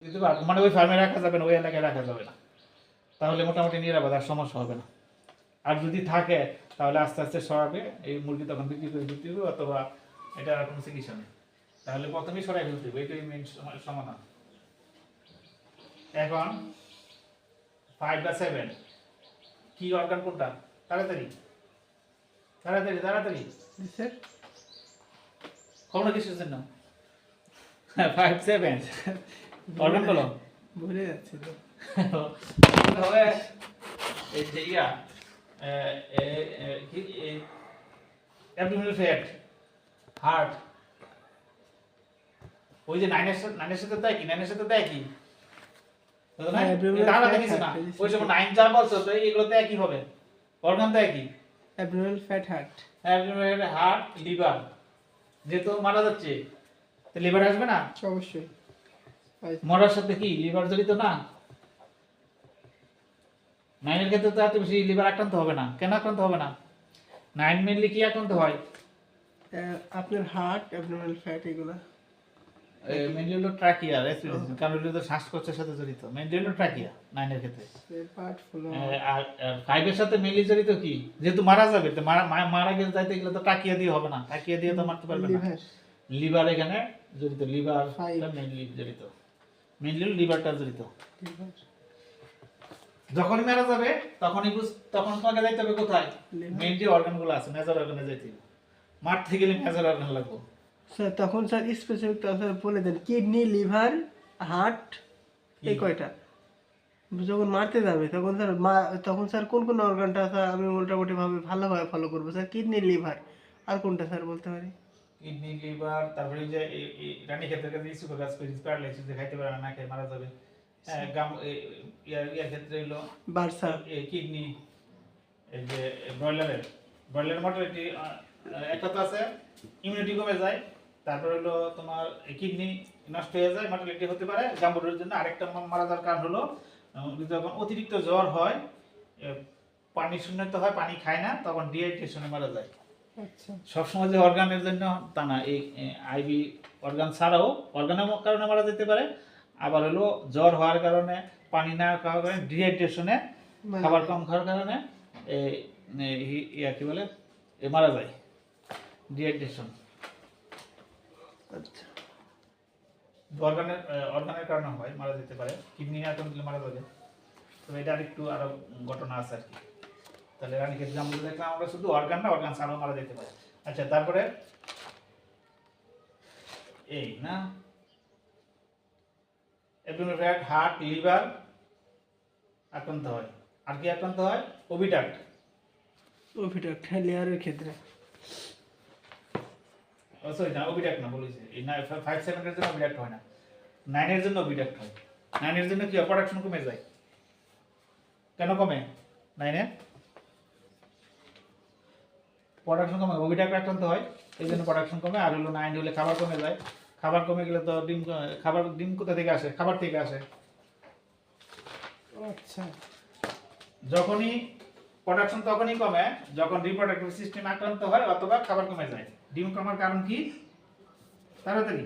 দিতে পারবো, মানে ওই ফার্মে রাখা যাবে না, ওই এলাকায় রাখা যাবে না, তাহলে মোটামুটি নিরাপদ, আর সমস্যা হবে না। আর যদি থাকে তাহলে আস্তে আস্তে সরাবে, এই মুরগি তখন বিক্রি করে দিতে হবে, অথবা এটা আর কোনো চিকিৎসা নেই, তাহলে প্রথমেই সরাই ফেলতে হবে, এটাই মেন সমাধান। এখন 5 বা 7 কি অর্গান কোনটা? তাড়াতাড়ি তাড়াতাড়ি তাড়াতাড়ি স্যার কোনো কিছুর জন্য 5 7 অর্গান বলো। ভুলে যাচ্ছে তো। হবে এই যে ইয়া কি অ্যাবডোমিনাল ফ্যাট, হার্ট, ওই যে নাইনের সাথে দেয় কি, নাইনের সাথে দেয় কি বুঝো না? হ্যাঁ, abdominal এটা আলাদা fat, কিছু না, heart, ওই সময় 9 যা বলছো তো এগুলোতে একই হবে, অর্গান তো একই, abdominal fat heart. Abdominal, heart, liver, যেহেতু মারা যাচ্ছে তো লিভার আসবে না, অবশ্যই। মরার সাথে কি লিভার জড়িত না? নাইনের ক্ষেত্রে তো এত বেশি লিভার আক্রান্ত হবে না, কেন আক্রান্ত হবে না? 9 মেনলি কি আক্রান্ত হয়? আপনার হার্ট, অ্যাবডোমিনাল ফ্যাট এগুলা। মেনলি হলো ট্রাকিয়া, রেসপিরেশন, কারণ এটা তো শ্বাসকষ্টের সাথে জড়িত, মেনলি হলো ট্রাকিয়া 9 এর ক্ষেত্রে। Part follow. আর 5 এর সাথে মেনলি জড়িত কি, যেহেতু মারা যাবে তো মারা গেলে যাইতে গেলে তো ট্রাকিয়া দিয়ে হবে না, ট্রাকিয়া দিয়ে তো মারতে পারবে না, লিভার। লিভার এখানে জড়িত, লিভার Five. মেনলি জড়িত, মেনলি লিভারটা জড়িত। লিভার। যখনই মারা যাবে তখন তোমাকে যাইতে হবে কোথায়? Liver. মেন যে অর্গানগুলো আছে মেজর অর্গানে যাইতে হবে, মারতে গেলে মেজর অর্গান লাগবে। স্যার তখন স্যার স্পেসিফিক স্যার বলে দেন, কিডনি, লিভার, হার্ট, এই কয়টা যখন মারতে যাবে তখন স্যার তখন স্যার কোন কোন অর্গানটা স্যার আমি মোটামুটি ভাবে ভালোভাবে ফলো করবো স্যার? কিডনি, লিভার, আর কোনটা স্যার বলতে পারি? কিডনি, লিভার, তারপরে এই যে রানী ক্ষেত্রে কাছে ইস্যু করে আজকে প্যারালাইসিস দেখাইতে পারে না, খেয়ে মারা যাবে। হ্যাঁ, গাম ইয়ার ক্ষেত্রে হলো বার্সা। কিডনি, এই যে ব্রয়লারের মর্টালিটি একটা তো আছে, ইমিউনিটি কমে যায়, তারপর হলো তোমার কিডনি নষ্ট হয়ে যায়, মর্টালিটি হতে পারে গাম্বুরের জন্য। আরেকটা মারা যাওয়ার কারণ হলো যখন অতিরিক্ত জ্বর হয়, পানি শূন্যতা হয়, পানি খায় না, তখন ডিহাইড্রেশনে মারা যায়। আচ্ছা। সবসময় যে অর্গানের জন্য তা না, এই আইবি অর্গান ছাড়াও অর্গানের কারণে মারা যেতে পারে, আবার হলো জ্বর হওয়ার কারণে, পানি না খাওয়ার কারণে, ডিহাইড্রেশনে, খাবার কম খাওয়ার কারণে ইয়া কি বলে মারা যায়, ডিহাইড্রেশন। আচ্ছা। অর্গানের কারণে হয়, মারা যেতে পারে, কিডনি না দিলে মারা যাবে। তো এটা আরো ঘটনা আছে আর কি। তাহলে রানীক্ষেত জামগুলো দেখলাম আমরা, শুধু অর্গান না, অর্গান ছাড়াও মারা যেতে পারে। আচ্ছা, তারপরে এই না অ্যাবডোমিনাল ফ্যাট, হার্ট, লিভার আক্রান্ত হয়। আর কি আক্রান্ত হয়? ওভিডাক্ট। ওভিডাক্ট লেয়ারের ক্ষেত্রে। সরি না, ওভিডাক্ট না, বলেছি এই 5 7 এর জন্য ওভিডাক্ট হয় না, 9 এর জন্য ওভিডাক্ট হয়। 9 এর জন্য কি প্রোডাকশন কমে যায়। কেন কমে? 9 এ প্রোডাকশন কমে, ওভিডাক্ট আক্রান্ত হয়, এই জন্য প্রোডাকশন কমে। আর হলো 9 হলে খাবার কমে যায়, খাবার কমে গেলে তো ডিম কোথা থেকে আসে? খাবার থেকে আসে। আচ্ছা। যখনই প্রোডাকশন তখনই কমে যখন রিপ্রোডাক্টিভ সিস্টেম আক্রান্ত হয় অথবা খাবার কমে যায়। ডিম কমার কারণ কি? তাড়াতাড়ি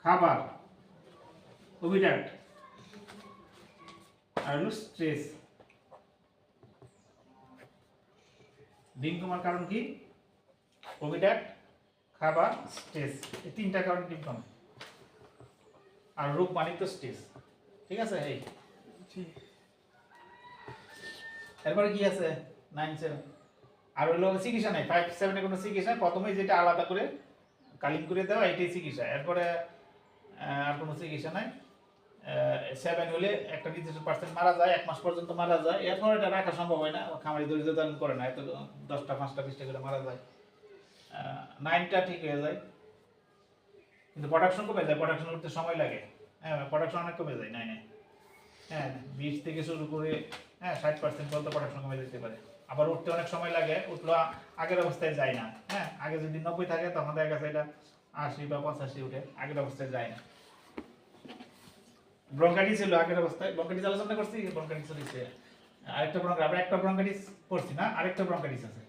খাবার, ওভিডাক্ট, আর হলো স্ট্রেস। ডিম কমার কারণ কি? ওভিডাক্ট, খাবার, স্ট্রেস, এই তিনটা কারণে ডিম কমে। আর রোগ মানে তো স্ট্রেস। ঠিক আছে? এই এরপরে কি আছে 9 7? আর হলো চিকিৎসা নাই, 5 7 এর কোনো চিকিৎসা নাই, প্রথমেই যেটা আলাদা করে কালিং করে দেওয়া এটাই চিকিৎসা। এরপরে আর কোনো চিকিৎসা নাই। 7 হলে একটা নির্দিষ্ট পার্সেন্ট মারা যায়, 1 মাস পর্যন্ত মারা যায়, এরপর এটা রাখা সম্ভব হয় না, খামারি ধৈর্য ধারণ করে না, এত 10টা 5টা 20টা করে মারা যায়। 9টা ঠিক হয়ে যায়, কিন্তু প্রোডাকশন কমে যায়, প্রোডাকশন করতে সময় লাগে। হ্যাঁ, প্রোডাকশন অনেক কমে যায় 9 এ। হ্যাঁ, 20 থেকে শুরু করে 60% পর্যন্ত প্রোডাকশন কমে যেতে পারে। আবার উঠতে অনেক সময় লাগে, উঠলো আগের অবস্থায় যায় না। হ্যাঁ, আগে যদি 90 থাকে তখন দেখা গেছে এটা 80 বা 85 উঠে, আগের অবস্থায় যায় না। ব্রঙ্কাইটিস ছিল আগের অবস্থায়, ব্রঙ্কাইটিস আলোচনা করছি, ব্রঙ্কাইটিস হচ্ছে আরেকটা আমরা একটা ব্রঙ্কাইটিস পড়ছি না, আরেকটা ব্রঙ্কাইটিস আছে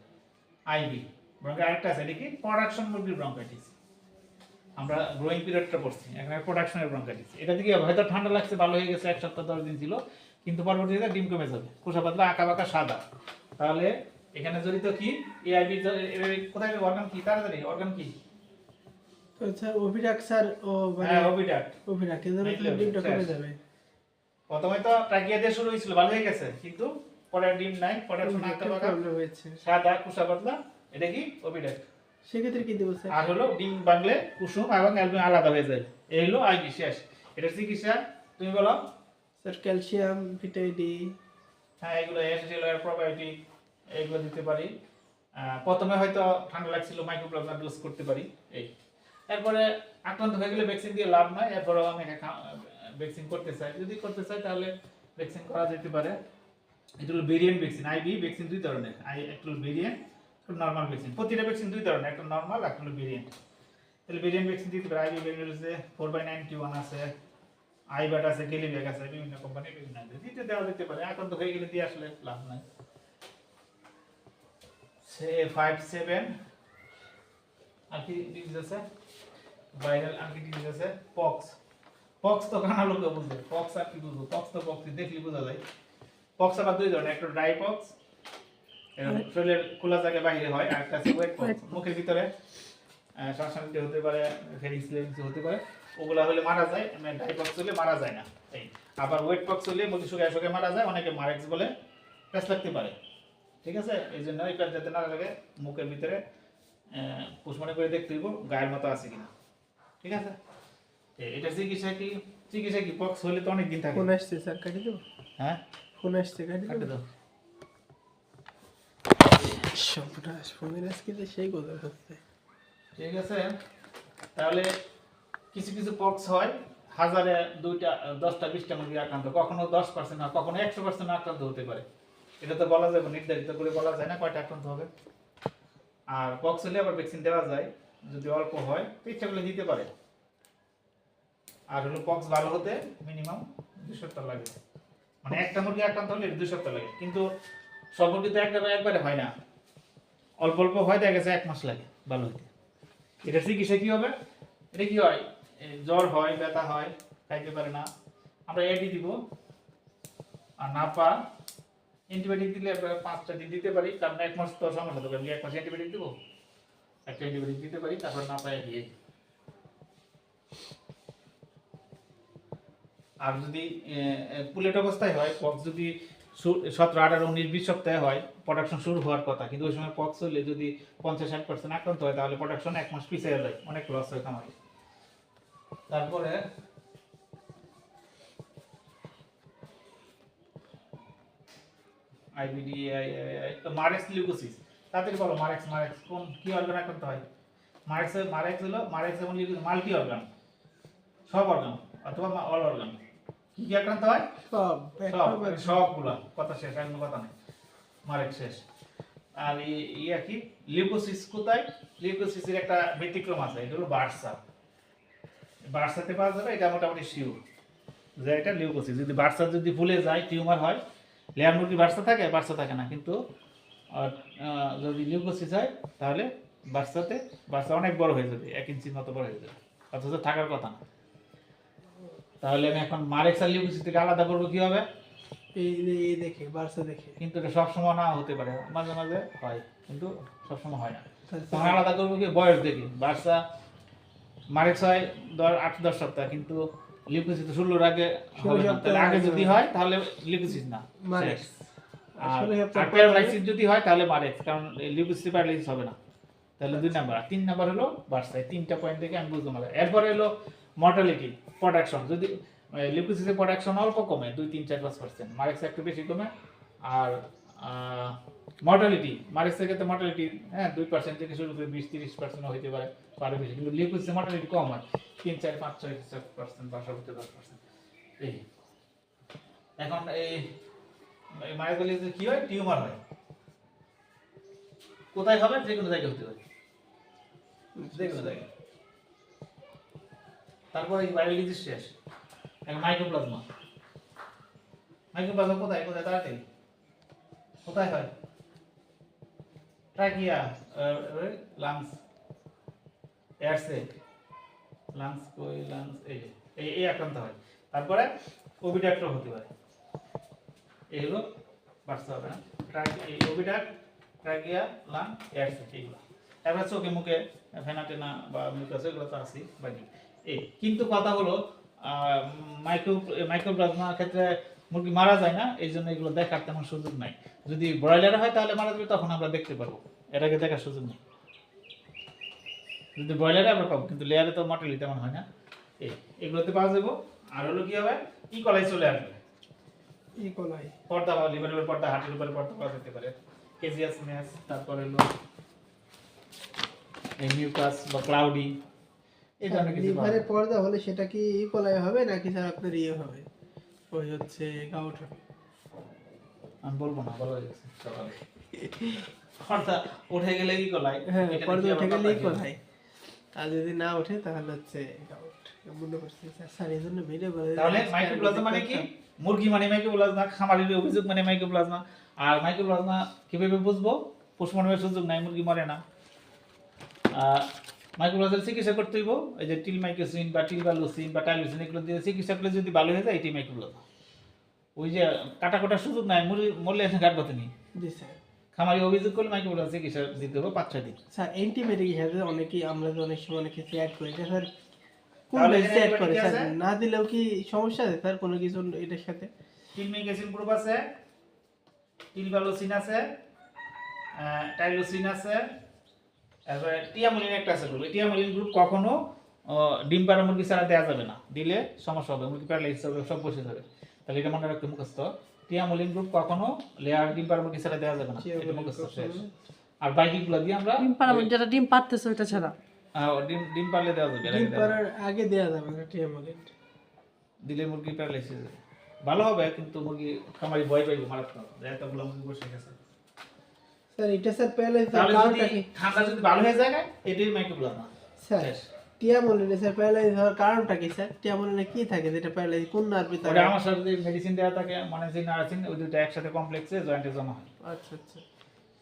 আইবি ব্রঙ্কাইটিস, আরেকটা আছে, এটা কি প্রোডাকশন মুরগির ব্রঙ্কাইটিস। আমরা গ্রোয়িং পিরিয়ডটা পড়ছি, এখানে প্রোডাকশনের ব্রঙ্কাইটিস। এটা থেকে হয়তো ঠান্ডা লাগছে, ভালো হয়ে গেছে, 1 সপ্তাহ 10 দিন ছিল, কিন্তু পরবর্তীতে ডিম কমে যাবে, খোসা পাতলা আঁকা বাঁকা সাদা। তাহলে এখানে জড়িত কি এআইবি, কোথায় অর্গান কি, তাড়াতাড়ি অর্গান কি? তো স্যার অভিডাক্ট স্যার ও মানে হ্যাঁ অভিডাক্ট। অভিডাক্ট এর জন্য তো ডিমটা কমে যাবে। প্রথমে তো ট্রাকিয়া দিয়ে শুরু হয়েছিল, ভালো হয়ে গেছে, কিন্তু পরে ডিম নাই, প্রোডাকশন আঁকা বাঁকা প্রবলেম হয়েছে। সাদা খোসা পাতলা, এটা কি অভিডাক্ট। সেক্ষেত্রে কি দেবো স্যার? আর হলো ডিম বাংলে কুসুম এবং অ্যালবিন আলাদা হয়ে যায়, এই হলো আইবি শেষ। এটা চিকিৎসা তুমি বলো। স্যার ক্যালসিয়াম, ভিটামিন ডি, হ্যাঁ এগুলো এসেছিল প্রোবায়োটিক, এগুলো দিতে পারি। প্রথমে হয়তো ঠান্ডা লাগছিল, মাইক্রোপ্লাজমা ডোজ করতে পারি এই। এরপরে আক্রান্ত হয়ে গেলে ভ্যাকসিন দিয়ে লাভ নাই, এরপরেও আমি ভ্যাকসিন করতে চাই, যদি করতে চাই তাহলে ভ্যাকসিন করা যেতে পারে। এটা হলো ভেরিয়েন্ট ভ্যাকসিন। আইবি ভ্যাকসিন দুই ধরনের, একটা হলো ভেরিয়েন্ট, একটা নরমাল ভ্যাকসিন। প্রতিটা ভ্যাকসিন দুই ধরনের, একটা নরমাল, একটা হলো ভেরিয়েন্ট। তাহলে ভেরিয়েন্ট ভ্যাকসিন দিতে পারে। আইবি ভেরিয়েন্ট হচ্ছে 4/91 আছে, আইবাট আছে, গেলিব্যাক আছে, বিভিন্ন কোম্পানি বিভিন্ন আছে, দিতে দেওয়া যেতে পারে। আক্রান্ত হয়ে গেলে দিয়ে আসলে লাভ নাই। সে 5/7 আর কি ডিজিজ আছে, ভাইরাল আর কি ডিজিজ আছে, পক্স। পক্স তো কানা লোকে বুঝবে, পক্স আর কি বুঝবো, পক্স তো পক্স দেখলি বোঝা যায়। পক্স আবার দুই ধরনের, একটা ড্রাই পক্স, এটা শরীরের খোলা জায়গায় বাইরে হয়, আর একটা আছে ওয়েট পক্স, মুখের ভিতরে শ্বাসনালীতে হতে পারে, ফেরিংস লেন্সে হতে পারে, ওগুলা হলে মারা যায়। ড্রাই পক্স হলে মারা যায় না এই। আবার ওয়েট পক্স হলে মধ্যে শুকায় শুকায় মারা যায়, অনেকে মারেক্স বলে, প্যাচ লাগতে পারে। ঠিক আছে, এই জন্য এই প্যাচ যাতে না লাগে, মুখের ভিতরে পুষ্পনে করে দেখতে হইব গায়ের মতো আছে কিনা। ঠিক আছে, এটা চিকিৎসা কি, চিকিৎসা কি পক্স হলে তো অনেক দিন থাকে। ফোন আসছে স্যার, কাটি দেবো? হ্যাঁ ফোন আসছে, কাটি কাটে দেবো? দাও। সবটা ফোনের আজকে তো সেই কথা হচ্ছে। ঠিক আছে, তাহলে কিছু কিছু পক্স হয় হাজারে 2টা 10টা 20টা মুরগি আক্রান্ত, কখনো 10% না, কখনো 100% আক্রান্ত হতে পারে। এটা তো বলা যাবে, নির্ধারিত করে বলা যায় না কয়টা আক্রান্ত হবে। আর পক্স হলে আবার ভ্যাকসিন দেওয়া যায়, যদি অল্প হয় তো ইচ্ছা করলে দিতে পারে। আর হলো পক্স ভালো হতে মিনিমাম 2 সপ্তাহ লাগে, মানে একটা মুরগি আক্রান্ত হলে 2 সপ্তাহ লাগে, কিন্তু সব মুরগি তো একবারে হয় না, অল্প অল্প হয়, দেখা গেছে 1 মাস লাগে ভালো হতে। এটা চিকিৎসা কি হবে, এটা কি হয়, জ্বর হয়, ব্যথা হয়, খাইতে পারে না, আমরা এডি দিব। আর না পা অ্যান্টিবায়োটিক দিলে 5টা দিন দিতে পারি, কারণ 1 মাস তো সমস্যা হবে, আমি 1 মাস অ্যান্টিবায়োটিক দিব, একটা অ্যান্টিবায়োটিক দিতে পারি, তারপর না পায় দিয়ে। আর যদি পুলেট অবস্থায় হয় পক্স, যদি 17, 18, 19, 20 সপ্তাহে হয়, প্রোডাকশন শুরু হওয়ার কথা, কিন্তু ওই সময় পক্স হলে যদি 50-60% আক্রান্ত হয়, তাহলে প্রোডাকশন 1 মাস পিছিয়ে যায়, অনেক লস হয় খামারে। তারপরে আইবিডি মারেক্স লিউকোসিস, তাড়াতাড়ি বলো, মারেক্স কোন কি অর্গান আক্রান্ত হয়? মারেক্স হলো এবং লিউকোসিস মাল্টি অর্গান, সব অর্গান অথবা অল অর্গান। কি কি আক্রান্ত হয়? সব সবগুলা, কথা শেষ, আর কোনো কথা নেই, মারেক্স শেষ। আর ইয়া কি লিউকোসিস কোথায়? লিউকোসিসের একটা ব্যতিক্রম আছে, এটা হলো বার্সাতে পাওয়া যাবে, এটা মোটামুটি শিওর যে এটা লিউকোসিস। যদি বার্সা যদি ভুলে যায়, টিউমার হয়, লেয়ার মুরগি বার্সা থাকে না, কিন্তু যদি লিউকোসিস হয় তাহলে বার্সা অনেক বড় হয়ে যাবে, 1 ইঞ্চির মতো বড় হয়ে যাবে, অথচ থাকার কথা না। তাহলে আমি এখন মারেক্স আর লিউকোসিস থেকে আলাদা করবো কিভাবে? এই দেখে বার্সা দেখে, কিন্তু এটা সবসময় না হতে পারে, মাঝে মাঝে হয়, কিন্তু সবসময় হয় না। তখন আলাদা করবো কি বয়স দেখি, বার্সা মারেক্স হয় 8-10 সপ্তাহ, কিন্তু লিউকোসিস তো 16 আগে হবে না, তাহলে আগে যদি হয় তাহলে লিউকোসিস না মারেক্স। আর প্যারালাইসিস যদি হয় তাহলে মারেক্স, কারণ লিউকোসিস প্যারালাইসিস হবে না। তাহলে 2 নাম্বার, 3 নাম্বার হলো বার্সা। 3টা পয়েন্ট থেকে আমি বুঝতে পারলাম। এরপরে হলো মর্টালিটি, প্রোডাকশন। যদি লিউকোসিসের প্রোডাকশন অল্প কমে 2-3-4-5%, মারেক্স একটু বেশি কমে। আর মর্টালিটি, মারেক্সের ক্ষেত্রে মর্টালিটি 2% থেকে শুরু করে 20-30% হইতে পারে, পারে বেশি, কিন্তু লিউকোসিসের মর্টালিটি কম হয়, 3-4-5-6% বা সর্বোচ্চ 10%। এই এখন এই মারেক্স কি হয়, টিউমার হয়, কোথায় হবে? যে কোনো জায়গায় হতে পারে, যে কোনো জায়গায়। তারপর এই বায়োলজি শেষ, এখন মাইক্রোপ্লাজমা কোথায় তাড়াতাড়ি কোথায় হয়? ট্রাকিয়া, লাংস, এয়ার সেক, লাংস কই লাংস এই আক্রান্ত হয়। তারপরে ওবিডাক্টর হতে পারে, এই হলো বাড়তে হবে না, এই ওবিডাক্ট, ট্রাকিয়া, লাং, এয়ারসেট এইগুলো। তারপরে চোখে মুখে ফেনাটেনা বা মিউকাস এগুলো তো আছেই বাকি। কিন্তু কথা হলো মাইক্রোপ্লাজমার ক্ষেত্রে মুরগি মারা যায় না, এই জন্য এগুলো দেখার তেমন সুযোগ নাই। যদি ব্রয়লার হয় তাহলে মারা যাবে, তখন আমরা দেখতে পারবো, এর আগে দেখার সুযোগ নেই। যদি ব্রয়লারে আমরা পাবো, কিন্তু লেয়ারে তো মর্টালি তেমন হয় না। এগুলোতে পাওয়া যাবো। আর হলো কি হবে, ইকলাই চলে আসবে, ইকোলাই, পর্দা বা লিভারের পর্দা, হার্টের উপরে পর্দা পাওয়া যেতে পারে, কেজিয়াস ম্যাস, তারপরে হলো মিউকাস বা ক্লাউডি, এই ধরনের কিছু পাওয়া লিভারে যায়। পর্দা হলে সেটা কি ইকোলাই হবে নাকি স্যার আপনার ইয়ে হবে, ওই হচ্ছে গাউট হবে? আমি বলবো না, বলা হয়ে গেছে সকালে। পর্দা উঠে গেলে ইকলাই, হ্যাঁ, এখানে পর্দা কি উঠে আবার গেলে পাতা ইকোলাই, আর যদি না ওঠে তাহলে হচ্ছে গাউট। মনে করছি স্যার এই জন্য ভিডিও করে তাহলে মাইক্রোপ্লাজমা মানে কি? মুরগি মানে মাইক্রোপ্লাজমা, খামারের অভিযোগ মানে মাইক্রোপ্লাজমা। আর মাইক্রোপ্লাজমা কিভাবে বুঝবো? পোস্টমর্টমের সুযোগ নাই, মুরগি মরে না। মাইক্রোপ্লাজমার চিকিৎসা করতে হইব, এই যে টিলমাইকোসিন বা টিলবালুসিন বা টাইলোসিন এগুলো দিয়ে চিকিৎসা করলে যদি ভালো হয়ে যায়, এটাই মাইক্রোপ্লাজমা। ওই যে কাটার সুযোগ নাই, মুরগি মরলে এখানে কাটবাতে নেই। জি স্যার। খামারি অভিযোগ করলে মাইক্রোপ্লাজমা চিকিৎসা দিতে হবে 5-6 দিন। স্যার অ্যান্টিবায়োটিক সাথে অনেকেই আমরা তো অনেক সময় অনেক কিছু অ্যাড করি, এটা স্যার কোন তাহলে বেসে এখানে অ্যাড করে antibiotic স্যার? আছে? না দিলেও কি সমস্যা আছে স্যার কোনো কিছু এটার সাথে? টিলমাইকোসিন গ্রুপ আছে, টিলবালুসিন আছে, টাইলোসিন আছে, তারপরে টিয়ামুলিন একটা আছে গ্রুপ। টিয়ামুলিন গ্রুপ কখনো ডিম পাড়া মুরগি ছাড়া দেওয়া যাবে না, দিলে সমস্যা হবে, মুরগি প্যারালাইসিস হবে, সব বসে যাবে। তাহলে এটা মনে রাখতে মুখস্থ, টিয়ামুলিন গ্রুপ কখনো লেয়ার ডিম পাড়া মুরগি ছাড়া দেওয়া যাবে না, এটা মুখস্থ শেষ। আর বাকিগুলো দিয়ে আমরা ডিম পাড়া মানে যেটা ডিম পাড়তেছে ওইটা ছাড়া ডিম পারলে দেওয়া যাবে, এর আগে ডিম দেওয়া যাবে পাড়ার আগে দেওয়া যাবে না টিয়ামোলিন। না। দিলে মুরগি প্যারালাইসিস ভালো হবে, কিন্তু মুরগি খামারি ভয় পাইবে মারাত্মক, এতগুলো মুরগি বসে গেছে। স্যার এটা স্যার প্যারালাইসিস তাহলে যদি কারণটা কি? ঠান্ডা যদি ভালো হয়ে যায়, এটাই মাইক্রোপ্লাজমা স্যার শেষ। টিয়ামোলিনে স্যার প্যারালাইসিস হওয়ার কারণটা কি স্যার? টিয়ামোলিনে কি থাকে যেটা প্যারালাইসিস, কোন নার্ভে ওটা থাকে? আমার সাথে মেডিসিন দেওয়া থাকে, মানে যে নার্সিং, ওই দুটো একসাথে কমপ্লেক্সে জয়েন্টে জমা হয়। আচ্ছা আচ্ছা।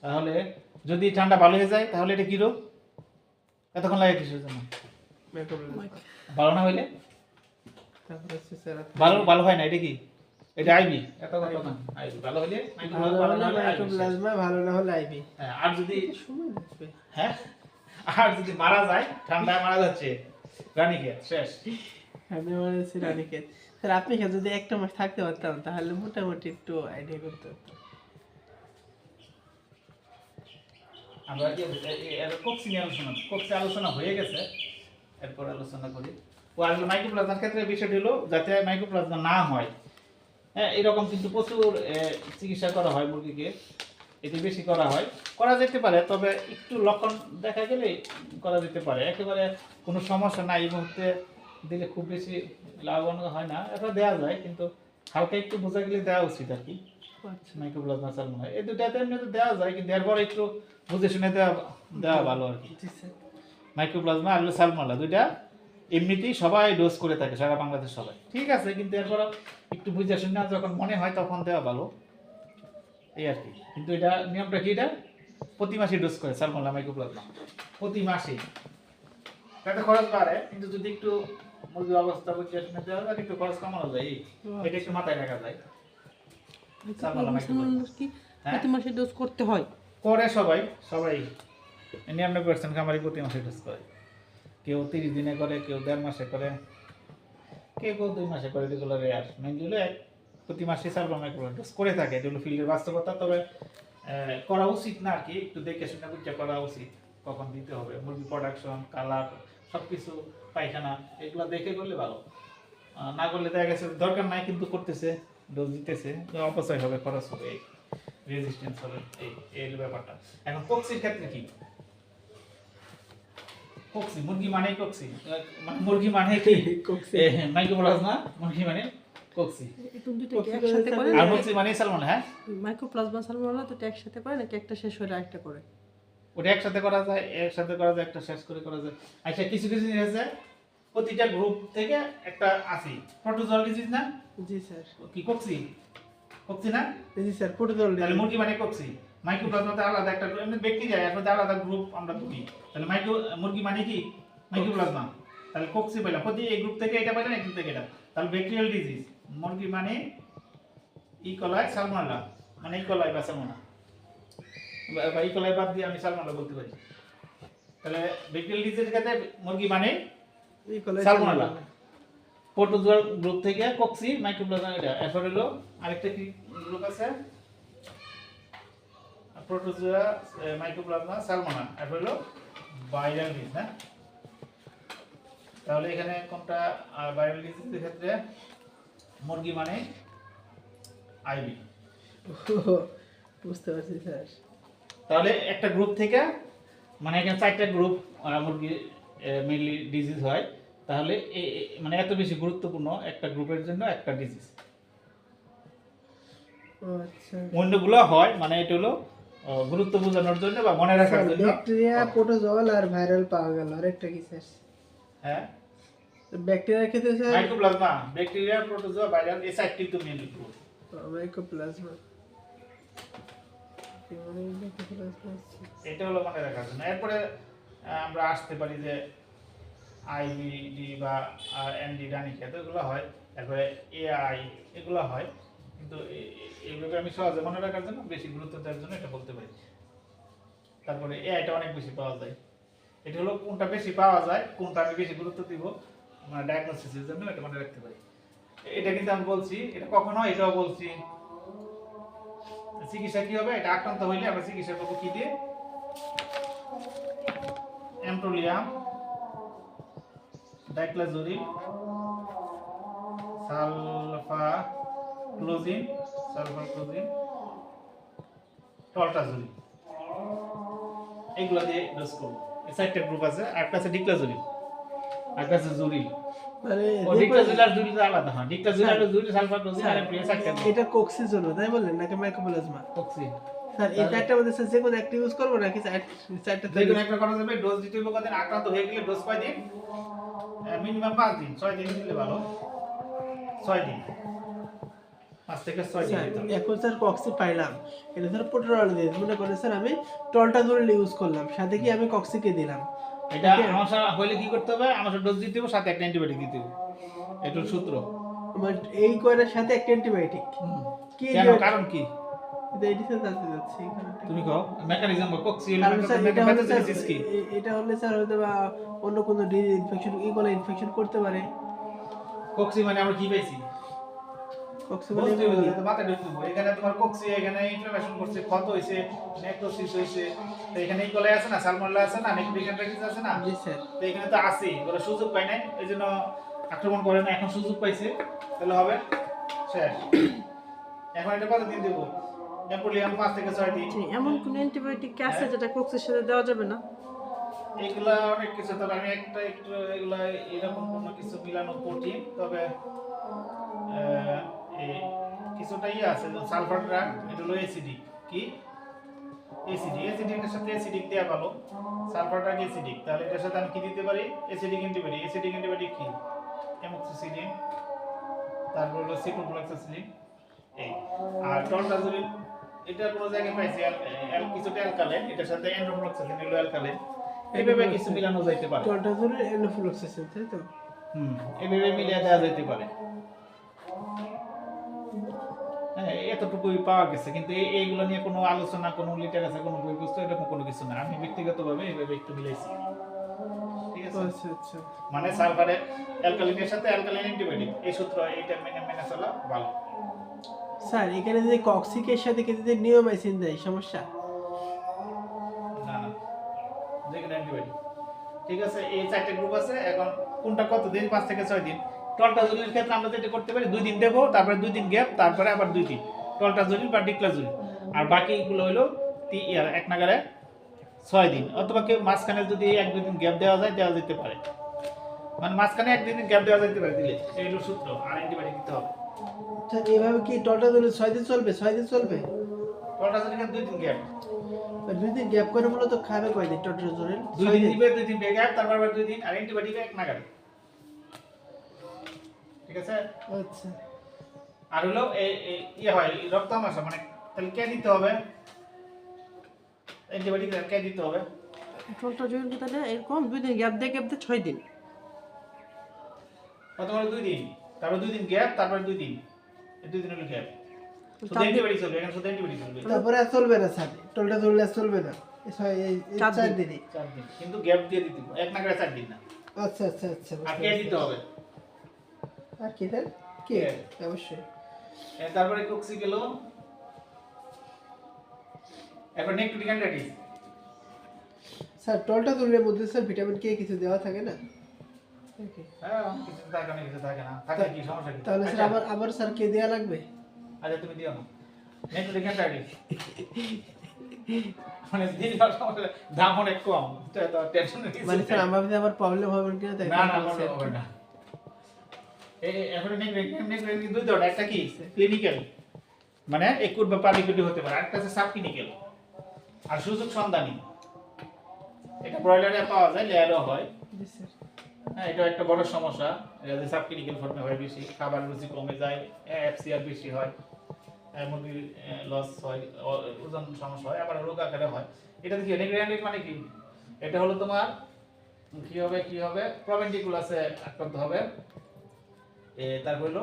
তাহলে যদি ঠান্ডা ভালো হয়ে যায়, তাহলে এটা কি রোগ? এতক্ষণ লাগে কিসের জন্য? মাইক্রোপ্লাজমা। ভালো না হইলে তারপর হচ্ছে স্যার ভালো হয় না, এটা কি? এটা আইবি, এত কথা না, আইবি ভালো হইলে ভালো ভালো না হলে হলে IB শেষ। মাইক্রোপ্লাজমা, ভালো না হলে আইবি। হ্যাঁ, আর যদি সময় লাগবে। হ্যাঁ আর যদি মারা যায়, ঠান্ডায় মারা যাচ্ছে, রানীক্ষেত শেষ। আমি আমার হচ্ছে রানীক্ষেত। স্যার আপনি এখানে যদি একটা মাস থাকতে পারতাম তাহলে মোটামুটি একটু আইডিয়া করতে পারতাম। আমরা কি কোক্সি নিয়ে আলোচনা হয়ে গেছে, এরপর আলোচনা করি। ও আসলে মাইক্রোপ্লাজমার ক্ষেত্রে বিষয়টি হলো যাতে মাইক্রোপ্লাজমা না হয়। হ্যাঁ, এরকম কিন্তু প্রচুর চিকিৎসা করা হয় মুরগিকে, এটি বেশি করা যেতে পারে, তবে একটু লক্ষণ দেখা গেলে করা যেতে পারে। একেবারে কোনো সমস্যা নাই এই মুহূর্তে দিলে খুব বেশি লাভবান হয় না, এটা দেওয়া যায়, কিন্তু হালকা একটু বোঝা গেলে দেওয়া উচিত আর কি। আচ্ছা মাইক্রোপ্লাজমা সালমোনা এই দুটাতে এমনিতে দেওয়া যায়, কিন্তু এরপর একটু বুঝে শুনে দেওয়া ভালো আর কি। জি স্যার। মাইক্রোপ্লাজমা আর সালমোনা দুইটা এমনিতেই সবাই ডোজ করে থাকে, সারা বাংলাদেশ সবাই, ঠিক আছে, কিন্তু এরপর একটু বুঝে শুনে যখন মনে হয় তখন দেওয়া ভালো, এই আর কি। কিন্তু এটা নিয়মটা কি, এটা প্রতি মাসে ডোজ করে সালমোনা মাইক্রোপ্লাজমা, প্রতি মাসে। তাতে খরচ বাড়ে, কিন্তু যদি একটু মুরগির অবস্থা বুঝে শুনে দেওয়া যায়, একটু খরচ কমানো যায়, এটা একটু মাথায় রাখা যায়। সালমোনা মাইক্রোপ্লাজমা কি হ্যাঁ প্রতি মাসে ডোজ করতে হয়? করে সবাই 99% খামারি প্রতি মাসে ডোজ করে। কেউ 30 দিনে করে, কেউ 1.5 মাসে করে, কেউ 2 মাসে করে, যেগুলো রেয়ার। মেইনলি হলো প্রতি মাসে সালমোনা মাইক্রোপ্লাজমা ডোজ করে থাকে, এটা হলো ফিল্ডের বাস্তবতা। তবে করা উচিত না আর কি, একটু দেখে শুনে বুঝে করা উচিত, কখন দিতে হবে, মুরগি প্রোডাকশন, কালার, সব কিছু, পায়খানা, এগুলো দেখে করলে ভালো। না করলে দেখা গেছে দরকার নাই কিন্তু করতেছে, ডোজ দিতেছে, তো অপচয় হবে, খরচ হবে, রেজিস্ট্যান্স হবে, এই ব্যাপারটা। এখন কক্সির ক্ষেত্রে কি? কক্সি মুরগি মানে কক্সি, মানে মুরগি মানে কি? কোক্সি। মাইক্রোপ্লাজমা, মুরগি মানে কক্সি, এখন দুটো কি কক্সি একসাথে করে আর কক্সি মানে সালমোনা। হ্যাঁ, মাইক্রোপ্লাজমা সালমোনেলা দুটো একসাথে করে নাকি একটা শেষ হলে আরেকটা করে? ওটা একসাথে করা যায়, একটা শেষ করে করা যায়। আচ্ছা, কিছু জিনিস আছে, প্রতিটা গ্রুপ থেকে একটা আছে। প্রোটোজোয়াল ডিজিজ না জি স্যার। কি? কক্সি না? জি স্যার প্রোটোজোল। তাহলে মুরগি মানে কক্সি। মাইক্রোপ্লাজমাতে আলাদা একটা এমনি ব্যাকটেরিয়া, এর মধ্যে আলাদা গ্রুপ আমরা ধরি। তাহলে মুরগি মানে কি? মাইক্রোপ্লাজমা। তাহলে কক্সি পেলাম, প্রতি এই গ্রুপ থেকে এটা পেলাম, এই গ্রুপ থেকে এটা। তাহলে ব্যাকটেরিয়াল ডিজিজ, মুরগি মানে ইকোলাই সালমোনেলা, মানে ইকোলাই বা সালমোনা, বা ইকোলাই বাদ দিয়ে আমি সালমোনেলা বলতে পারি। তাহলে ব্যাকটেরিয়াল ডিজিজের ক্ষেত্রে মুরগি মানে এই কলাই সালমোনেলা। প্রোটোজোয়াল গ্রুপ থেকে কক্সি মাইক্রোপ্লাজমা, এটা। এরপর হলো আরেকটা কি গ্রুপ আছে, প্রোটোজোয়া মাইক্রোপ্লাজমা সালমোনা। এরপর হলো ভাইরাল ডিজিজ, না? তাহলে এখানে কোনটা ভাইরাল ডিজিজের ক্ষেত্রে মুরগি মানে আইবি। বুঝতে পারছি স্যার। তাহলে একটা গ্রুপ থেকে, মানে এখানে 4টা গ্রুপ মুরগি মেইনলি ডিজিজ হয়। তাহলে মানে এত বেশি গুরুত্বপূর্ণ একটা গ্রুপের জন্য একটা ডিজিজ। আচ্ছা অন্যগুলো হয় মানে এটা হলো গুরুত্ব বোঝানোর জন্য বা মনে রাখার জন্য। ব্যাকটেরিয়া, প্রোটোজোয়াল আর ভাইরাল পাওয়া গেল, আরেকটা কি স্যার? হ্যাঁ, ব্যাকটেরিয়ার ক্ষেত্রে sir mycoplasma, bacteria, protozoa, viral, এই 4টি তো মেইনলি গ্রুপ। মাইক্রোপ্লাজমা, এটা হলো মনে রাখার জন্য। এরপরে আমরা আসতে পারি যে আইবিডি বা এনডি ডানিকা, তো এগুলো হয়। তারপরে এআই, এগুলো হয়। কিন্তু এইভাবে আমি সহজে মনে রাখার জন্য, বেশি গুরুত্ব দেওয়ার জন্য এটা বলতে পারি। তারপরে এআইটা অনেক বেশি পাওয়া যায়। এটা হলো কোনটা বেশি পাওয়া যায়, কোনটা আমি বেশি গুরুত্ব দিব, মানে ডায়াগনোসিসের জন্য এটা মনে রাখতে পারি। এটা কিন্তু আমি বলছি, এটা কখনো এটাও বলছি। চিকিৎসা কি হবে, এটা আক্রান্ত হইলে আমরা চিকিৎসা করবো কি দিয়ে? এমপ্রোলিয়াম, ডাইক্লাজোরিল, সালফাক্লোজিন, টলটাজোরিল, এগুলো দিয়ে ডোজ করবো। এই 4টা গ্রুপ আছে। আরেকটা আছে ডিক্লাজোরিল, আরেকটা আছে জুরিল। মানে ডিক্লাজোরিল আর জুরিল আলাদা। হ্যাঁ, ডিক্লাজোরিল আর জুরিল, সালফাক্লোজিন আর এমপ্রোলিয়াম, 4টা গ্রুপ। এটা কোক্সির জন্য তাই বললেন নাকি মাইক্রোপ্লাজমা? কক্সি স্যার এই চারটার মধ্যে স্যার যে কোনো একটা ইউজ করবো নাকি চারটা যেকোনো একটা করা যাবে। ডোজ দিতে হবে কদিন, আক্রান্ত হয়ে গেলে ডোজ কয় দিন? মিনিমাম 5 দিন, 6 দিন দিলে ভালো। 6 দিন, 5 থেকে 6 দিন দিতে হবে। এখন স্যার কক্সি পাইলাম, এটা স্যার প্রোটোজোয়াল দিয়ে মনে করেন স্যার আমি টলটাজোল ইউজ করলাম, সাথে কি আমি কক্সিকে দিলাম। এটা আমাশা হইলে কি করতে হবে? আমাশা ডোজ দিতে হবে, সাথে একটা অ্যান্টিবায়োটিক দিতে হবে। এটা সূত্র। আমার এই কয়টার সাথে একটা অ্যান্টিবায়োটিক কি কেন, কারণ কি এটা এটি স্যার জানতে যাচ্ছি এখানে। তুমি কও মেকানিজম বা কক্সিয়াল কারণ স্যার এটা হলে স্যার মেকানিজম কি? এটা হলে স্যার হয়তো বা অন্য কোনো ডিজিজ ইনফেকশন ইগোলা ইনফেকশন করতে পারে। কক্সি মানে আমরা কি পাইছি? কক্সি বলতে মানে হবে তো মাথা ঢুকতে হবে। এখানে তোমার কক্সি, এখানে ইনফ্লামেশন করছে, ক্ষত হইছে, নেক্রোসিস হইছে। তো এখানে ইকোলাই আছে না, সালমোনেলা আছে না, নেক্রোটিক এন্টারাইটিস আছে না? জি স্যার। তো এখানে তো আছেই, ওরা সুযোগ পায় নাই, এইজন্য আক্রমণ করে না। এখন সুযোগ পাইছে, তাহলে হবে শেষ। এখন এটা কত দিন দেব? এমপ্রোলিয়াম 5 থেকে 6 দিন। এমন কোন অ্যান্টিবায়োটিক আছে যেটা কোক্সের সাথে দেওয়া যাবে না? এগুলা অনেক কিছু, তবে আমি একটু এগুলা এরকম কোনো কিছু মিলানো কঠিন। তবে এই কিছুটাই আছে, সালফার ড্রাগ, এটা হলো অ্যাসিডিক। কি অ্যাসিডিকের সাথে অ্যাসিডিক দেওয়া ভালো। সালফার ড্রাগ অ্যাসিডিক, তাহলে এটার সাথে আমি কি দিতে পারি? অ্যাসিডিক অ্যান্টিবায়োটিক কি? অ্যামোক্সিসিলিন, তারপর হলো সিপ্রোফ্লক্সাসিলিন। এই আর টলটাজোলিন, এটা কোনো জায়গায় পাইছি কিছুটা অ্যালকালাইন, এটার সাথে এন্ড্রোফ্লক্সাসিলিন, এগুলো অ্যালকালাইন। এইভাবে কিছু মিলানো যাইতে পারে। টলটাজোল এন্ডোফ্লক্সাসিন তাই তো? এইভাবে মিলিয়ে দেওয়া যেতে পারে। হ্যাঁ, এতটুকুই পাওয়া গেছে। কিন্তু এইগুলো নিয়ে কোনো আলোচনা, কোনো লিটারেচার, কোনো বই পুস্তক এরকম কোনো কিছু না। আমি ব্যক্তিগতভাবে এইভাবে একটু মিলাইছি। ঠিক আছে? আচ্ছা আচ্ছা। মানে সালফারে অ্যালকালিনের সাথে অ্যালকালাইন অ্যান্টিবায়োটিক, এই সূত্র, এইটা মেনে চলা ভালো। স্যার এখানে যদি কক্সিকের সাথে যদি নিওমাইসিন দেয় সমস্যা? না না, যেখানে অ্যান্টিবায়োটিক। ঠিক আছে, এই 4টা গ্রুপ আছে। এখন কোনটা কত দিন? 5 থেকে 6 দিন। টলটাজোলিনের ক্ষেত্রে আমরা যেটা করতে পারি, 2 দিন দেবো, তারপরে 2 দিন গ্যাপ, তারপরে আবার 2 দিন টলটাজোলিন বা ডিক্লাজোলিন। আর বাকিগুলো হলো এক নাগারে 6 দিন, অথবা কেউ মাঝখানে যদি 1-2 দিন গ্যাপ দেওয়া যেতে পারে। মানে মাঝখানে 1-2 দিন গ্যাপ দেওয়া যেতে পারে দিলে, এই হলো সূত্র। আর অ্যান্টিবায়োটিক দিতে হবে। স্যার এইভাবে কি টলটাজোল 6 দিন চলবে? 6 দিন চলবে? টলটাজোলিনের 2 দিন গ্যাপ, 2 দিন গ্যাপ করে বলো তো খাবে কয়দিন টলটাজোল? 2 দিন দিবে, 2 দিন গ্যাপ, তারপর আবার 2 দিন। আর অ্যান্টিবায়োটিক এক নাগারে। ঠিক আছে? আচ্ছা। আর হলো হয় রক্ত আমাশা, মানে তাহলে কে দিতে হবে? অ্যান্টিবায়োটিক কে দিতে হবে? টলটাজোল তাহলে এরকম 2 দিন গ্যাপ দিয়ে 6 দিন। প্রথমে 2 দিন, তারপর 2 দিন গ্যাপ, তারপর 2 দিন, এই 2 দিন হলো গ্যাপ। শুধু অ্যান্টিবায়োটিক চলবে, এখানে শুধু অ্যান্টিবায়োটিক চলবে। তারপরে আর চলবে না স্যার, টোলটা ধরলে আর চলবে না, এই 4 দিনই। 4 দিন, কিন্তু গ্যাপ দিয়ে দিতে হবে, এক না করে 4 দিন না। আচ্ছা আচ্ছা আচ্ছা, আর কে দিতে হবে? আর কি স্যার? কে? অবশ্যই। তারপরে কক্সি গেল, এখন নেক্রোটিক অ্যান্টাইটিস। স্যার টোলটা ধরলে মধ্যে স্যার ভিটামিন কে কিছু দেওয়া থাকে না? ওকে। হ্যাঁ, কিছু থাকে না, কিছু থাকে না, থাকে কি সমস্যা কি? তাহলে স্যার আবার স্যার কে দেয়া লাগবে? আচ্ছা তুমি দিও না, নেক্রোটিক অ্যান্টাইটিস মানে দিলে সমস্যা, দাম অনেক কম, তো টেনশন নেই। মানে স্যার আমার প্রবলেম হবে কিনা তাই? না না হবে না। এখন নেক্রোটিক দুই ধরনের, একটা কি ক্লিনিক্যাল, মানে একুট বা পারিকুটি হতে পারে, আরেকটা আছে সাব ক্লিনিক্যাল আর সুযোগ সন্ধানী। এটা ব্রয়লারে পাওয়া যায়, লেয়ারও হয়। জি স্যার। হ্যাঁ, এটা একটা বড় সমস্যা, এটা যে সাব ক্লিনিক্যাল ফর্মে হয় বেশি, খাবার রুচি কমে যায়, এফসিআর বেশি হয়, মুরগির লস হয়, ওজন সমস্যা হয়, আবার রোগ আকারে হয়। এটা দেখি নেক্রোটিক মানে কি, এটা হলো তোমার কি হবে প্রভেন্টিকুলাসে আক্রান্ত হবে। তারপর হলো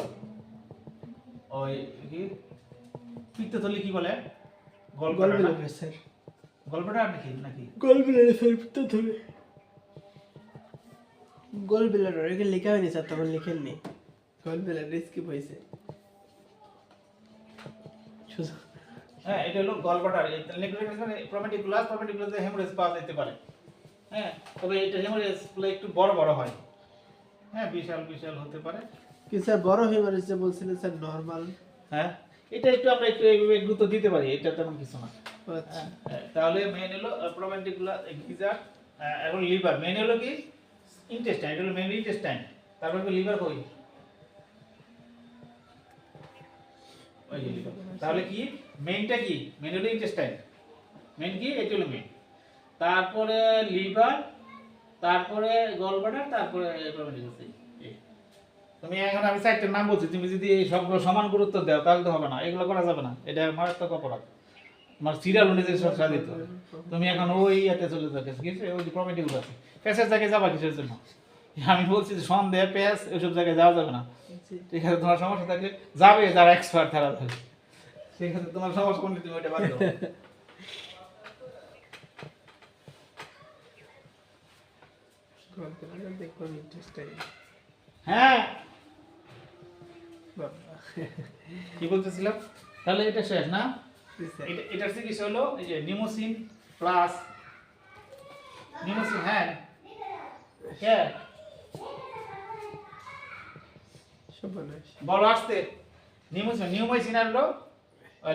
ওই কি পিত্তথলি কি বলে, গলব্লাডার স্যার। গল্পটার নাকি গলব্লাডার স্যার তো ধরে। গলব্লাডার এখানে লেখা হয়নি স্যার, তখন লিখেননি। গলব্লাডার স্কিপ হয়েছে। হ্যাঁ, এটা হলো গলব্লাডার। নেক্রোটিক মানে প্রভেন্টিকুলাসে হেমোরেজ পাওয়া যেতে পারে। হ্যাঁ, তবে এটা হেমোরেজ গুলো একটু বড় বড় হয়। হ্যাঁ, বিশাল হতে পারে। কি স্যার বড় হেমারেজ যে বলছিলেন স্যার নরমাল? হ্যাঁ, এটা একটু আমরা একটু এইভাবে গুরুত্ব দিতে পারি, এটা তেমন কিছু না। আচ্ছা। তাহলে মেইন হলো প্রভেন্টিকুলার গিজার, এখন লিভার। মেইন হলো কি ইন্টেস্টাইন, এটা হলো মেইন ইন্টেস্টাইন। তারপর কি লিভার কই, ওই যে লিভার। তাহলে কি মেইনটা কি, মেইন হলো ইন্টেস্টাইন, মেইন কি এটা হলো মেইন, তারপরে লিভার, তারপরে গলব্লাডার, তারপরে প্রভেন্টিকুলার। তুমি এখন আমি চারটার নাম বলছি, তুমি যদি এই সবগুলো সমান গুরুত্ব দাও তাহলে তো হবে না, এগুলো করা যাবে না, এটা মারাত্মক অপরাধ। তোমার সিরিয়াল অনুযায়ী সব সাজিত। তুমি এখন ওই ইয়াতে চলে যাবে, ঠিক আছে, ওই যে প্রভেন্টিকুলার আছে, পেঁচের জায়গায় যাবা কিসের জন্য? আমি বলছি যে সন্দেহ পেঁচ ওইসব জায়গায় যাওয়া যাবে না, ঠিক আছে। তোমার সমস্যা থাকলে যাবে যারা এক্সপার্ট তারা যাবে, ঠিক আছে। তোমার সমস্যা কোনটা তুমি ওইটা বাদ দাও। গলব্লাডার দেখুন ইন্টারেস্টিং। হ্যাঁ, বাবা। কি বলতেছিলাম? তাহলে এটা শেষ না? জি স্যার। এটার চিকিৎসা হলো এই যে নিমোসিন প্লাস নিমোসিন। হ্যাঁ, হ্যাঁ সর্বনাশ। বলো আসতে। নিউমাইসিন আর হলো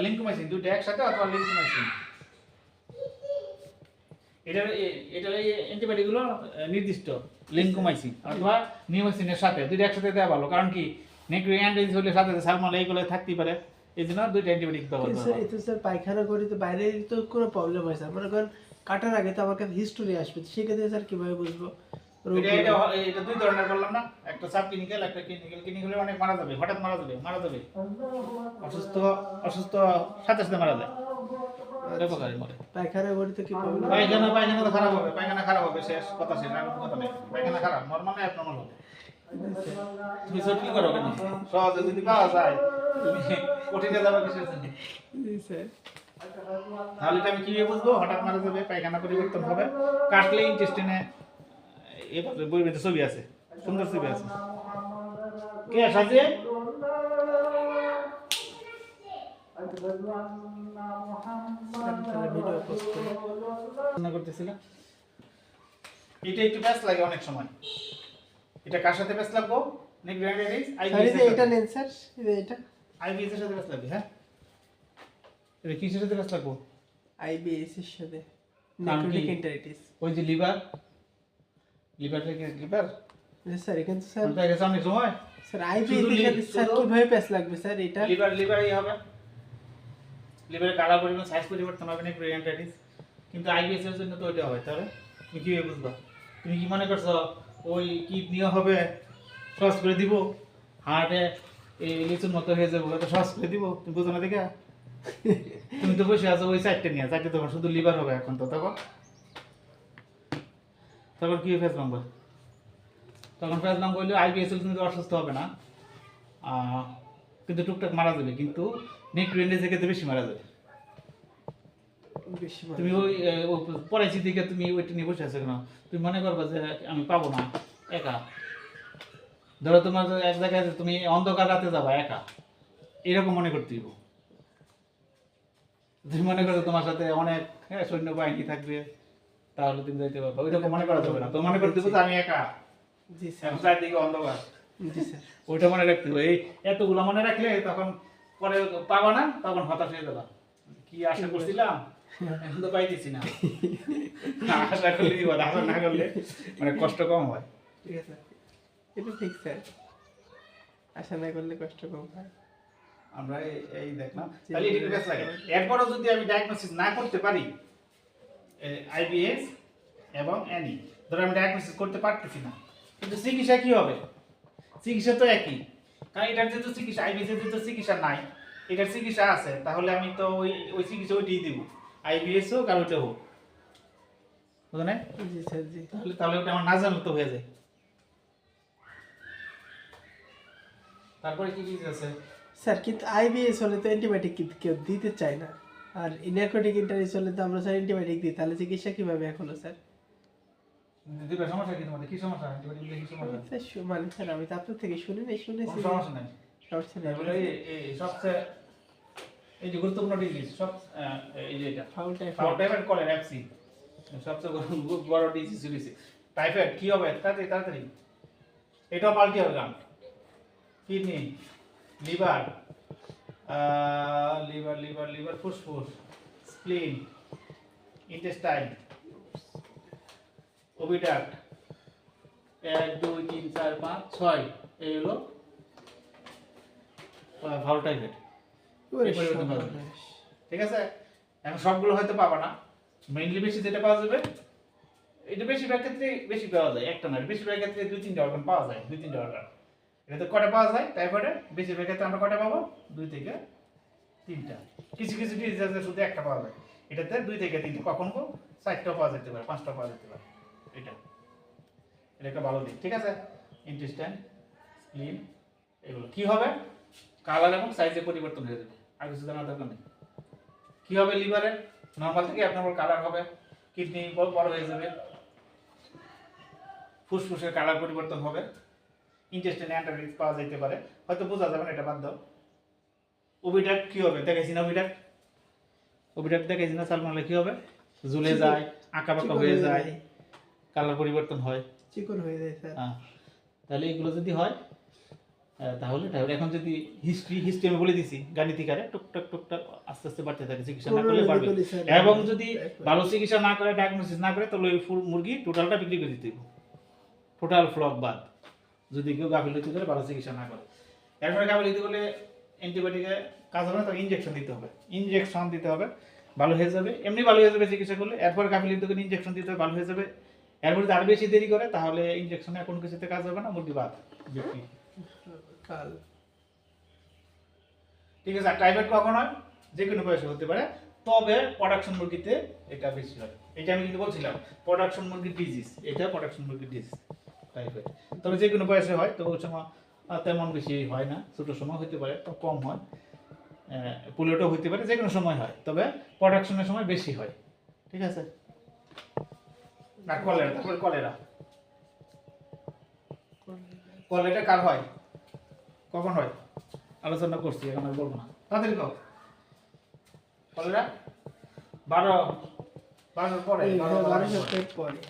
লিঙ্কোমাইসিন, দুটো একসাথে, অথবা লিঙ্কোমাইসিন। এটার এই অ্যান্টিবায়োটিক গুলো নির্দিষ্ট, লিঙ্কোমাইসিন অথবা নিউমাইসিনের সাথে, দুটো একসাথে দেওয়া ভালো। কারণ কি নেক্রোটিক অ্যান্টাইটিস হলে সাথে সালমোনেলা এইগুলো থাকতেই পারে, এই জন্য দুটো অ্যান্টিবায়োটিক ব্যবহার করা স্যার হয়। এটা স্যার পায়খানা করি তো বাইরে তো কোনো প্রবলেম হয় স্যার, মনে করেন কাটার আগে তো আমার কাছে হিস্টোরি আসবে, সেক্ষেত্রে স্যার কিভাবে বুঝবো? এটা দুই ধরনের বললাম না, একটা সাব ক্লিনিক্যাল, একটা ক্লিনিক্যাল। ক্লিনিক্যালে অনেক মারা যাবে, হঠাৎ মারা যাবে, অসুস্থ সাথে সাথে মারা যায়, উপকারী মরে। পায়খানা করি তো কি প্রবলেম? পায়খানা তো খারাপ হবে, শেষ কথা, শেষ আর কোনো কথা নেই। পায়খানা খারাপ, নরমাল না অ্যাবনর্মাল হবে। তুমি সত্যি করো কেন, সহজে যদি পাওয়া যায় তুমি কঠিনে যাবে কিসের জন্য? জি স্যার। তাহলে এটা আমি কিভাবে বুঝবো হঠাৎ মারা যাবে, পায়খানা পরিবর্তন হবে? কাটলে ইন্টেস্টিনে এভাবে বইতে ছবি আছে, সুন্দর ছবি আছে। কে সাজিয়ে ভিডিও পোস্ট করতেছিলাম। এটা একটু প্যাচ লাগে অনেক সময়। এটা কার সাথে প্যাচ লাগবো? নেক্রোটিক আইবিএস এর এটা সাথে। নেন স্যার, এটা আইবিএস এর সাথে প্যাচ লাগবে। হ্যাঁ, এটা কিসের সাথে প্যাচ লাগবো? আইবিএস এর সাথে কারণ কি? Necrotic enteritis. ওই যে লিভার থেকে লিভার স্যার এখানে তো স্যার কোনটা গেছে অনেক সময়। স্যার আইবিএস শুধু এর সাথে স্যার শুধু- কিভাবে প্যাচ লাগবে স্যার এটা? লিভারই হবে, লিভারের কালার পরিবর্তন, সাইজ পরিবর্তন হবে নেক্রোটিক এন্টাইটিস। কিন্তু আইবিএস এর জন্য তো ওইটা হয়। তাহলে তুমি কিভাবে বুঝবা? তুমি কি মনে করছো ওই কিডনিও হবে, সস করে দিব, হার্টে এই লিচুর মতো হয়ে যাবো, এটা সস করে দিব, তুমি বুঝো না দেখা? তুমি তো বসে আছো ওই চারটে নিয়ে, চারটে তোমার শুধু লিভার হবে এখন। তো তারপর কি ফেস নাম্বার? তখন প্যারাসিটামল করলে আইবিএস কিন্তু অসুস্থ হবে না, কিন্তু টুকটাক মারা যাবে, কিন্তু নিউক্লিয়াস থেকে বেশি মারা যাবে। বেশি ভালো। তুমি ওই পড়াইছি দিকে তুমি ওইটা নিয়ে বসে আছো কেন? তুমি মনে করবা যে আমি পাবো না একা। ধরো তোমার এক জায়গায় তুমি অন্ধকার রাতে যাবা একা, এরকম মনে করতে দিব। তুমি মনে করো তোমার সাথে অনেক সৈন্য বাহিনী থাকবে, তাহলে তুমি যাইতে পারবে, ওইরকম মনে করা যাবে না। তো মনে করতে হবে যে আমি একা, জি স্যার, চারদিকে অন্ধকার, জি স্যার। ওইটা মনে রাখতে হবে। এই এতগুলো মনে রাখলে তখন পরে পাবা না, তখন হতাশ হয়ে যাবা, কি আশা করছিলাম এখন তো পাইতেছি না। আশা করলে কি হয়, আশা না করলে মানে কষ্ট কম হয়। ঠিক আছে, এটা ঠিক স্যার, আশা না করলে কষ্ট কম হয়। আমরা এই দেখলাম, তাহলে এটা বেশ লাগে। এরপরও যদি আমি ডায়াগনোসিস না করতে পারি আইবিএস এবং এনি, ধরো আমি ডায়াগনোসিস করতে পারতেছি না, কিন্তু চিকিৎসা কি হবে? চিকিৎসা তো একই, কারণ এটার যেহেতু চিকিৎসা, আইবিএস এর যেহেতু চিকিৎসা নাই, এটার চিকিৎসা আছে, তাহলে আমি তো ওই চিকিৎসা ওইটাই দিব, আইবিএস হোক আর ওইটা হোক, বুঝলেন? জি স্যার, জি। তাহলে ওটা আমার না জানলে তো হয়ে যায়। তারপরে কি কি আছে? স্যার কিন্তু আইবিএস হলে তো অ্যান্টিবায়োটিক কেউ দিতে চায় না, আর ইনারকোটিক ইন্টারিস হলে তো আমরা স্যার অ্যান্টিবায়োটিক দিই, তাহলে চিকিৎসা কিভাবে এখনো স্যার? দিবে সমস্যা কি তোমাদের? কি সমস্যা? অ্যান্টিবায়োটিক দিলে কি সমস্যা? স্যার মানে স্যার আমি তো আপনার থেকে শুনিনি, শুনেছি। কোনো সমস্যা নাই। সমস্যা নেই। তারপরে এই সবচেয়ে এই যে গুরুত্বপূর্ণ ডিজিজ সব এই যে এটা foul fowl typhoid. Typhoid cholera FC সবচেয়ে বড় ডিজিজ হইছে। টাইফয়েড কি হবে তাড়াতাড়ি তাড়াতাড়ি? এটাও multi organ, kidney, liver, liver liver liver, ফুসফুস, স্প্লিন, ইন্টেস্টাইন, ওভিডাক্ট, 1 2 3 4 5 6, এই হলো ফাউল টাইফয়েড। ওরে এই পরিবর্তন হবে। সর্বনাশ। ঠিক আছে, এখন সবগুলো হয়তো পাবা না, মেইনলি বেশি যেটা পাওয়া যাবে, এটা বেশিরভাগ ক্ষেত্রে বেশি পাওয়া যায়, একটা না, বেশিরভাগ ক্ষেত্রে 2-3টা অর্গান পাওয়া যায়, 2-3টা অর্গান। এটাতে কটা পাওয়া যায় টাইফয়েডে? বেশিরভাগ ক্ষেত্রে আমরা কটা পাবো? 2 থেকে 3টা। কিছু কিছু ডিজিজ আছে শুধু একটা পাওয়া যায়, এটাতে 2 থেকে 3টা, কখনো 4টাও পাওয়া যেতে পারে, 5টাও পাওয়া যেতে পারে। এটা এটা একটা ভালো দিক। ঠিক আছে, ইন্টেস্টাইন, স্প্লিন, এগুলো কি হবে? কালার এবং সাইজে পরিবর্তন হয়ে যাবে, আর কিছু জানার দরকার নেই। কি হবে? লিভারের নরমাল থেকে আপনার কালার হবে, কিডনি বড় হয়ে যাবে, ফুসফুসের কালার পরিবর্তন হবে, ইন্টেস্টাইনে অ্যান্টারিক্স পাওয়া যেতে পারে, হয়তো বোঝা যাবে না, এটা বাদ দাও। ওভিডাক্ট কি হবে? দেখাইছি না ওভিডাক্ট? ওভিডাক্ট দেখাইছি না? সালমানলে কি হবে? ঝুলে যায়, আঁকা বাঁকা হয়ে যায়, কালার পরিবর্তন হয়, চিকন হয়ে যায় স্যার। হ্যাঁ। তাহলে এগুলো যদি হয় তাহলে এখন যদি হিস্ট্রি আমি বলে দিছি গাণিতিকারে, টুকটাক টুকটাক আস্তে আস্তে বাড়তে থাকে, চিকিৎসা না করলে বাড়বে। এবং যদি ভালো চিকিৎসা না করে, ডায়াগনোসিস না করে, তাহলে ওই ফুল মুরগি টোটালটা বিক্রি করে দিতে হবে, টোটাল ফ্লক বাদ, যদি কেউ গাফিলতি করে ভালো চিকিৎসা না করে। এরপরে গাফিলতি করলে অ্যান্টিবায়োটিকে কাজ হবে না, তো ইনজেকশন দিতে হবে, ইনজেকশন দিতে হবে, ভালো হয়ে যাবে, এমনি ভালো হয়ে যাবে চিকিৎসা করলে। এরপরে গাফিলতি করে ইনজেকশন দিতে হবে, ভালো হয়ে যাবে। এরপরে যদি আরো বেশি দেরি করে, তাহলে ইনজেকশনে কোনো কিছুতে কাজ হবে না, মুরগি বাদ বিক্রি। কাল। ঠিক আছে, আর টাইফয়েড কখন হয়? যে কোনো বয়সে হতে পারে, তবে প্রোডাকশন মুরগিতে এটা বেশি হয়। এটা আমি কিন্তু বলছিলাম প্রোডাকশন মুরগির ডিজিজ, এটা প্রোডাকশন মুরগির ডিজিজ টাইফয়েড। তবে যে কোনো বয়সে হয়, তো ওই সময় তেমন বেশি হয় না, ছোটো সময় হতে পারে, তো কম হয়, পোলিওটাও হতে পারে, যে কোনো সময় হয়, তবে প্রোডাকশনের সময় বেশি হয়। ঠিক আছে, আর কলেরা, তারপরে কলেরা। কলেরা কার হয়, কখন হয় আলোচনা করছি, এখন আর বলবো না, তাড়াতাড়ি কও। কলেরা 12 পরে, 12 সপ্তাহের পরে।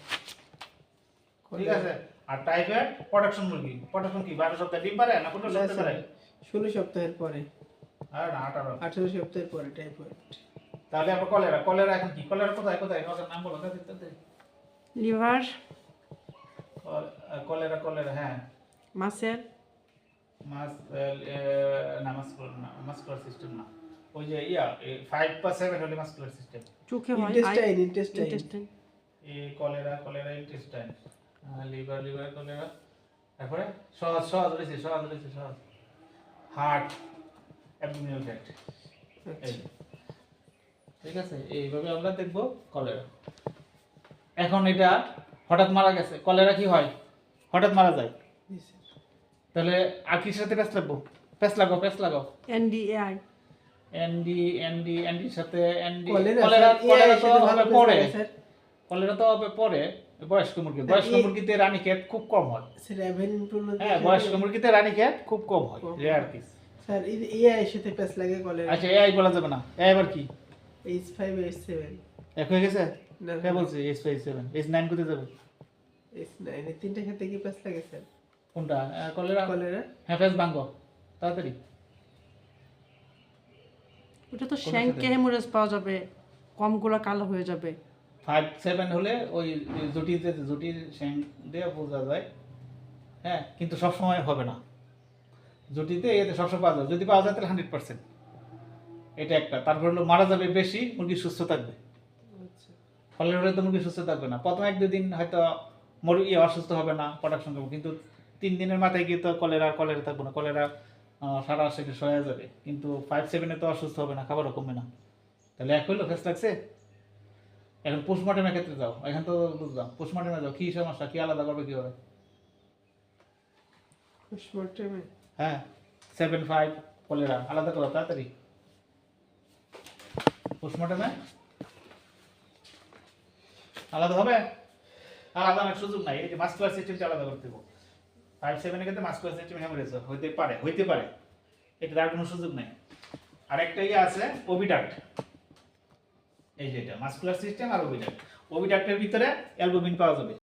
ঠিক আছে। আর টাইফয়েড প্রোডাকশন মুরগি, প্রোডাকশন কি 12 সপ্তাহে ডিম পারে না 15 সপ্তাহে পারে? 16 সপ্তাহের পরে, আর না 18 সপ্তাহের পরে টাইফয়েড। তাহলে আবার কলেরা, কলেরা এখন কি? কলেরা কোথায় কোথায় ওটার নাম বলো তাড়াতাড়ি। লিভার, কলেরা কলেরা, হ্যাঁ, মাসেল, মাস না মাস্কুলার সিস্টেম না, ওই যে 5 বা 7 হলে মাস্কুলার সিস্টেম। চোখে হয়, ইন্টেস্টাইন। এই cholera cholera intestine, liver liver cholera, তারপরে সহজ সহজ রয়েছে সহজ, হার্ট, অ্যাবডোমিনাল ট্র্যাক্ট। ঠিক আছে, এইভাবে আমরা দেখব কলেরা। এখন এটা হঠাৎ মারা গেছে, কলেরা কি হয়? হঠাৎ মারা যায়, জি স্যার। তাহলে আর কিসের সাথে প্যাচ লাগবো? প্যাচ লাগাও। NDAI এনডির সাথে এনডি কলেরা কলেরা স্যার, কলেরা AI তো সাথে ভালো হবে পেজ পরে, লাগে স্যার। কলেরা তো হবে পরে বয়স্ক মুরগি। স্যার, বয়স্ক এই- মুরগিতে রানীক্ষেত খুব কম হয়। স্যার অ্যাভেনিন পূর্ণ হ্যাঁ, বয়স্ক মুরগিতে রানীক্ষেত খুব কম হয়, কম। Rare case. স্যার এই এআই এর সাথে প্যাচ লাগে কলেরা। আচ্ছা, এআই বলা যাবে না। এআই আবার কি? H5 H7 এক হয়ে গেছে? না কে বলছে H57? H9 কোথায় যাবে? H9 এই তিনটা ক্ষেত্রে কি প্যাচ লাগে স্যার? কোনটা? কলেরা? কলেরা হ্যাঁ, প্যাচ ভাঙো তাড়াতাড়ি। ওটা তো কোন শ্যাঙ্কে সাথে? হেমোরেজ পাওয়া যাবে, কমগুলো কালো হয়ে যাবে। 57 হলে ওই জটির শ্যাং দিয়ে বোঝা যায়। হ্যাঁ, কিন্তু সবসময় হবে না। জটিতে এতে সবসময় পাওয়া যাবে। যদি পাওয়া যায় তাহলে 100%। এটা একটা। তারপর হলো মারা যাবে বেশি, মুরগি সুস্থ থাকবে। আচ্ছা কলেরা হলে তো মুরগি সুস্থ থাকবে না। প্রথম 1-2 দিন হয়তো মুরগি অসুস্থ হবে না, প্রোডাকশন করবে, কিন্তু 3 দিনের মাথায় গিয়ে তো কলেরা থাকবে না। কলেরা সারা সেটা সয়ে যাবে। কিন্তু 5-7 তো অসুস্থ হবে না, খাবারও কমবে না। তাহলে এক হইলো, ফেস লাগছে। এখন পোস্টমর্টমের ক্ষেত্রে যাও। এখন তো বুঝলাম, পোস্টমর্টমে যাও, কি সমস্যা, কি আলাদা করবে কিভাবে? পোস্টমর্টেমে হ্যাঁ, 7-5 কলেরা আলাদা করো তাড়াতাড়ি। পোস্টমর্টমে আলাদা হবে? আলাদা অনেক সুযোগ নাই। এই যে মাস্কুলার সিস্টেমটা আলাদা করতে হবে। 5-7 এর ক্ষেত্রে মাস্কুলার সিস্টেম হ্যামারেজ হইতে পারে। এটা আর কোনো সুযোগ নাই। আরেকটা ইয়ে আছে, ওভিডাক্ট। এই যে এটা মাস্কুলার সিস্টেম আর ওভিডাক্ট। ওভিডাক্টের ভিতরে অ্যালবুমিন পাওয়া যাবে।